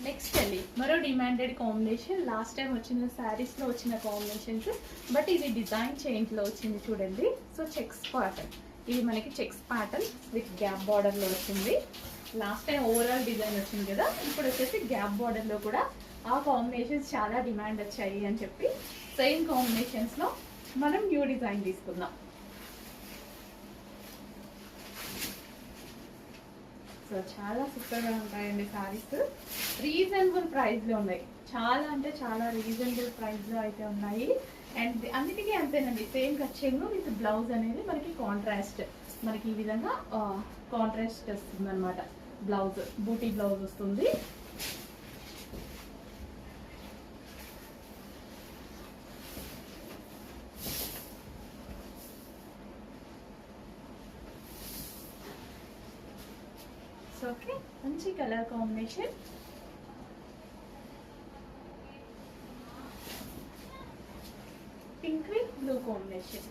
Next అండి మరో demanded combination, last time వచ్చిన శారీస్లో వచ్చిన కాంబినేషన్స్, బట్ ఇది డిజైన్ చేంజ్లో వచ్చింది చూడండి. సో చెక్స్ ప్యాటర్న్, ఇది మనకి చెక్స్ ప్యాటర్న్ విత్ గ్యాప్ బార్డర్లో వచ్చింది. లాస్ట్ టైం ఓవరాల్ డిజైన్ వచ్చింది కదా, ఇప్పుడు వచ్చేసి గ్యాప్ బార్డర్లో కూడా ఆ కాంబినేషన్స్ చాలా డిమాండ్ వచ్చాయి అని చెప్పి సేమ్ కాంబినేషన్స్లో మనం న్యూ డిజైన్ తీసుకుందాం. సో చాలా సూపర్గా ఉంటాయండి శారీస్, రీజనబుల్ ప్రైస్లో ఉన్నాయి. చాలా అంటే చాలా రీజనబుల్ ప్రైస్లో అయితే ఉన్నాయి. అండ్ అన్నిటికీ అంతేనండి, సేమ్ కచ్చింగ్ విత్ బ్లౌజ్ అనేది మనకి కాంట్రాస్ట్, మనకి ఈ విధంగా కాంట్రాస్ట్ వస్తుంది అనమాట. బ్లౌజ్ బూటీ బ్లౌజ్ వస్తుంది. ఓకే, మంచి colour combination. Pink with blue combination.